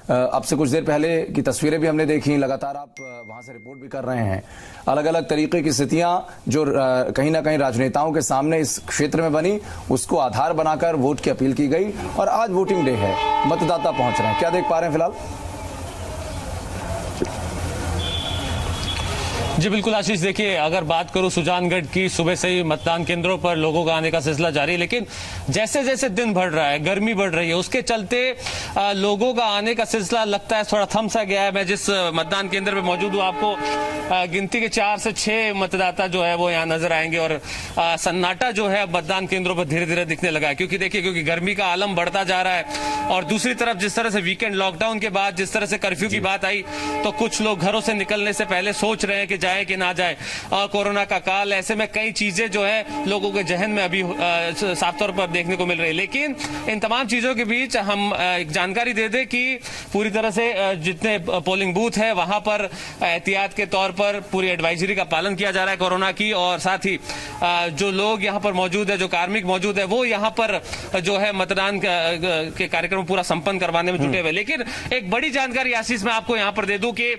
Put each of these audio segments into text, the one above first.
अब से कुछ देर पहले की तस्वीरें भी हमने देखी, लगातार आप वहां से रिपोर्ट भी कर रहे हैं। अलग अलग तरीके की स्थितियां जो कहीं ना कहीं राजनेताओं के सामने इस क्षेत्र में बनी, उसको आधार बनाकर वोट की अपील की गई और आज वोटिंग डे है, मतदाता पहुंच रहे हैं। क्या देख पा रहे हैं फिलहाल? जी बिल्कुल आशीष, देखिए अगर बात करूं सुजानगढ़ की, सुबह से ही मतदान केंद्रों पर लोगों का आने का सिलसिला जारी है, लेकिन जैसे जैसे दिन बढ़ रहा है, गर्मी बढ़ रही है, उसके चलते लोगों का आने का सिलसिला लगता है थोड़ा थम सा गया है। मैं जिस मतदान केंद्र पे मौजूद हूं, आपको गिनती के 4 से 6 मतदाता जो है वो यहाँ नजर आएंगे और सन्नाटा जो है मतदान केंद्रों पर धीरे धीरे दिखने लगा है। क्योंकि गर्मी का आलम बढ़ता जा रहा है और दूसरी तरफ जिस तरह से वीकेंड लॉकडाउन के बाद जिस तरह से कर्फ्यू की बात आई, तो कुछ लोग घरों से निकलने से पहले सोच रहे हैं कि जाए कि ना जाए। कोरोना का काल, ऐसे में कई चीजें जो है लोगों के जहन में अभी साफ तौर पर देखने को मिल रही है। लेकिन इन तमाम चीजों के बीच हम एक जानकारी दे दें कि पूरी तरह से जितने पोलिंग बूथ है वहां पर एहतियात के तौर पर पूरी एडवाइजरी का पालन किया जा रहा है कोरोना की, और साथ ही जो लोग यहाँ पर मौजूद है, जो कार्मिक मौजूद है, वो यहाँ पर जो है मतदान के कार्यक्रम पूरा संपन्न करवाने में जुटे हुए। लेकिन एक बड़ी जानकारी आशीष मैं आपको यहाँ पर दे दूं कि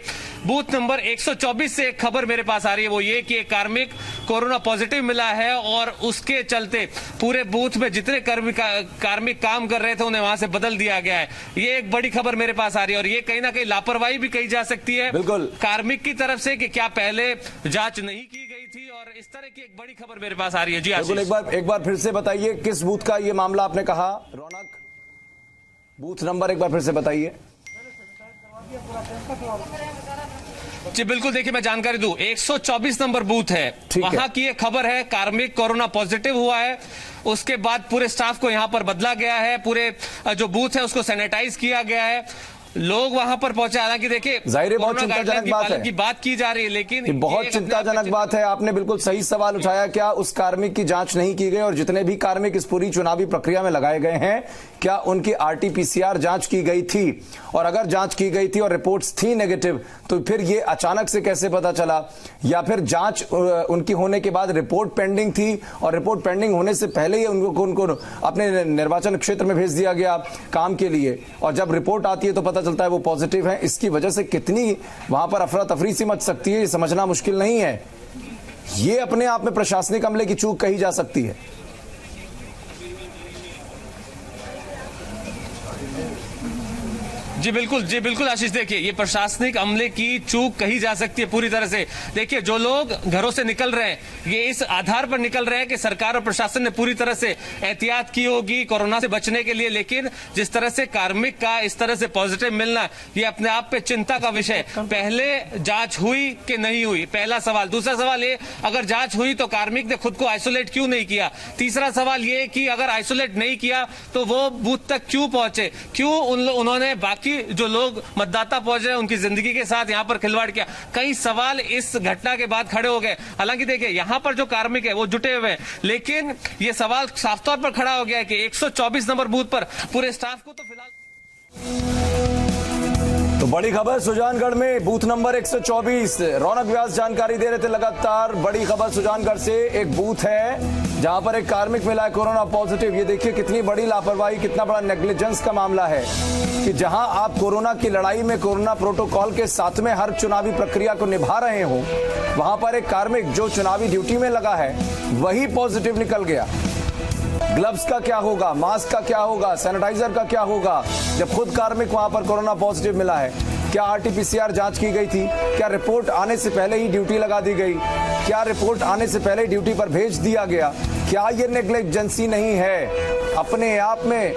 बूथ नंबर 124 से एक खबर मेरे पास आ रही है, वो ये कि एक कार्मिक कोरोना पॉजिटिव मिला है और उसके चलते पूरे बूथ में जितने कार्मिक काम कर रहे थे उन्हें वहां से बदल दिया गया है। ये एक बड़ी खबर मेरे पास आ रही है और ये कहीं ना कहीं लापरवाही भी कही जा सकती है बिल्कुल कार्मिक की तरफ से कि क्या पहले जांच नहीं की गई थी, और इस तरह की एक बड़ी खबर मेरे पास आ रही है। जी बिल्कुल, एक बार फिर से बताइए किस बूथ का ये मामला आपने कहा? रौनक, बूथ नंबर एक बार फिर से बताइए। जी बिल्कुल, देखिए मैं जानकारी दूं, 124 नंबर बूथ है, वहां की ये खबर है कार्मिक कोरोना पॉजिटिव हुआ है। उसके बाद पूरे स्टाफ को यहां पर बदला गया है, पूरे जो बूथ है उसको सैनिटाइज किया गया है, लोग वहां पर पहुंचे। हालांकि देखिए जाहिर बहुत चिंताजनक बात है की बात की जा रही है, लेकिन बहुत चिंताजनक बात है। आपने बिल्कुल सही सवाल उठाया, क्या उस कार्मिक की जांच नहीं की गई? और जितने भी कार्मिक इस पूरी चुनावी प्रक्रिया में लगाए गए हैं, क्या उनकी आरटीपीसीआर जांच की गई थी? और अगर जांच की गई थी और रिपोर्ट्स थी नेगेटिव, तो फिर ये अचानक से कैसे पता चला? या फिर जांच उनकी होने के बाद रिपोर्ट पेंडिंग थी और रिपोर्ट पेंडिंग होने से पहले ही उनको अपने निर्वाचन क्षेत्र में भेज दिया गया काम के लिए, और जब रिपोर्ट आती है तो पता चलता है वो पॉजिटिव है? इसकी वजह से कितनी वहां पर अफरा तफरी सी मच सकती है, ये समझना मुश्किल नहीं है। ये अपने आप में प्रशासनिक अमले की चूक कही जा सकती है। जी बिल्कुल आशीष, देखिए ये प्रशासनिक अमले की चूक कही जा सकती है पूरी तरह से। देखिए जो लोग घरों से निकल रहे हैं, ये इस आधार पर निकल रहे हैं कि सरकार और प्रशासन ने पूरी तरह से एहतियात की होगी कोरोना से बचने के लिए, लेकिन जिस तरह से कार्मिक का इस तरह से पॉजिटिव मिलना, ये अपने आप पे चिंता का विषय। पहले जांच हुई कि नहीं हुई, पहला सवाल। दूसरा सवाल ये, अगर जांच हुई तो कार्मिक ने खुद को आइसोलेट क्यों नहीं किया? तीसरा सवाल ये कि अगर आइसोलेट नहीं किया तो वो बूथ तक क्यों पहुंचे? क्यों उन्होंने बाकी जो लोग मतदाता पहुंचे उनकी जिंदगी के साथ यहां पर खिलवाड़ किया? कई सवाल इस घटना के बाद खड़े हो गए। हालांकि देखिए यहां पर जो कार्मिक है वो जुटे हुए हैं, लेकिन ये सवाल साफ तौर पर खड़ा हो गया है कि 124 नंबर बूथ पर पूरे स्टाफ को तो फिलहाल। तो बड़ी खबर सुजानगढ़ में बूथ नंबर 124, रौनक व्यास जानकारी दे रहे थे। लगातार बड़ी खबर सुजानगढ़ से, एक बूथ है जहां पर एक कार्मिक मिला है कोरोना पॉजिटिव। ये देखिए कितनी बड़ी लापरवाही, कितना बड़ा नेग्लिजेंस का मामला है कि जहां आप कोरोना की लड़ाई में कोरोना प्रोटोकॉल के साथ में हर चुनावी प्रक्रिया को निभा रहे हो, वहां पर एक कार्मिक जो चुनावी ड्यूटी में लगा है वही पॉजिटिव निकल गया। ग्लव्स का क्या होगा, मास्क का क्या होगा, सैनिटाइजर का क्या होगा जब खुद कार्मिक वहां पर कोरोना पॉजिटिव मिला है? क्या आरटीपीसीआर जांच की गई थी? क्या रिपोर्ट आने से पहले ही ड्यूटी लगा दी गई? क्या रिपोर्ट आने से पहले ही ड्यूटी पर भेज दिया गया? क्या ये नेग्लिजेंसी नहीं है अपने आप में?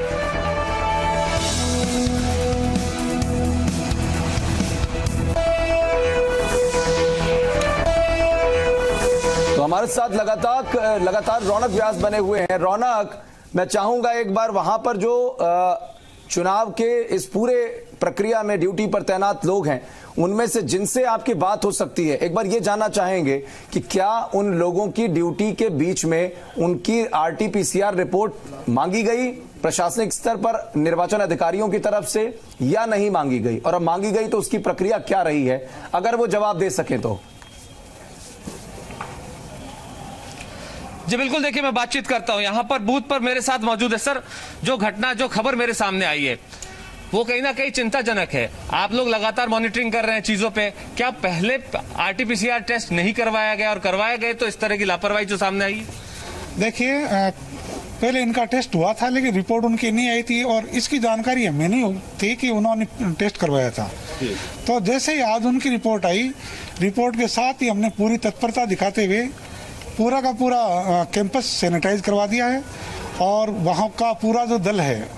तो हमारे साथ लगातार रौनक व्यास बने हुए हैं। रौनक, मैं चाहूंगा एक बार वहां पर जो चुनाव के इस पूरे प्रक्रिया में ड्यूटी पर तैनात लोग हैं, उनमें से जिनसे आपकी बात हो सकती है, एक बार ये जानना चाहेंगे कि क्या उन लोगों की ड्यूटी के बीच में उनकी आरटीपीसीआर रिपोर्ट मांगी गई प्रशासनिक स्तर पर निर्वाचन अधिकारियों की तरफ से या नहीं मांगी गई? और अब मांगी गई तो उसकी प्रक्रिया क्या रही है, अगर वो जवाब दे सके तो? जी बिल्कुल, देखिए मैं बातचीत करता हूं। यहां पर बूथ पर मेरे साथ मौजूद है सर, जो खबर मेरे सामने आई है वो कहीं ना कहीं चिंताजनक है। आप लोग लगातार मॉनिटरिंग कर रहे हैं चीजों पे, क्या पहले आरटीपीसीआर टेस्ट नहीं करवाया गया और करवाया गए तो इस तरह की लापरवाही जो सामने आई? देखिए, पहले इनका टेस्ट हुआ था लेकिन रिपोर्ट उनकी नहीं आई थी और इसकी जानकारी हमें नहीं थी कि उन्होंने टेस्ट करवाया था। तो जैसे ही आज उनकी रिपोर्ट आई, रिपोर्ट के साथ ही हमने पूरी तत्परता दिखाते हुए पूरा का पूरा कैंपस सैनिटाइज करवा दिया है और वहाँ का पूरा जो दल है,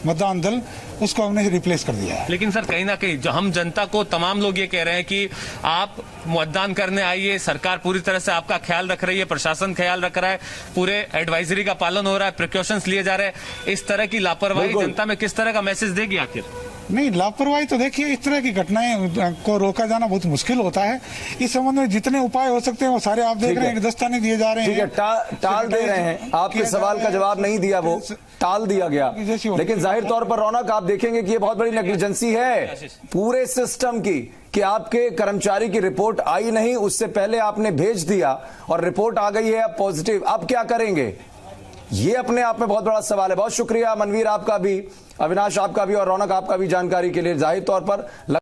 मतदान दल, उसको हमने रिप्लेस कर दिया है। लेकिन सर कहीं ना कहीं जो हम जनता को, तमाम लोग ये कह रहे हैं कि आप मतदान करने आइए, सरकार पूरी तरह से आपका ख्याल रख रही है, प्रशासन ख्याल रख रहा है, पूरे एडवाइजरी का पालन हो रहा है, प्रिकॉशंस लिए जा रहे हैं। इस तरह की लापरवाही जनता में किस तरह का मैसेज देगी आखिर? नहीं, लापरवाही तो देखिए, इस तरह की घटनाएं को रोका जाना बहुत मुश्किल होता है। इस संबंध में जितने उपाय हो सकते हैं वो सारे आप देख रहे हैं कि दस्ताने दिए जा रहे हैं। ठीक है, टाल दे रहे हैं, आपके सवाल का जवाब नहीं दिया, वो टाल दिया गया। लेकिन जाहिर तौर पर रौनक, आप देखेंगे कि ये बहुत बड़ी नेग्लिजेंसी है पूरे सिस्टम की कि आपके कर्मचारी की रिपोर्ट आई नहीं, उससे पहले आपने भेज दिया और रिपोर्ट आ गई है अब पॉजिटिव। अब क्या करेंगे? ये अपने आप में बहुत बड़ा सवाल है। बहुत शुक्रिया मनवीर आपका भी, अविनाश आपका भी और रौनक आपका भी जानकारी के लिए। जाहिर तौर पर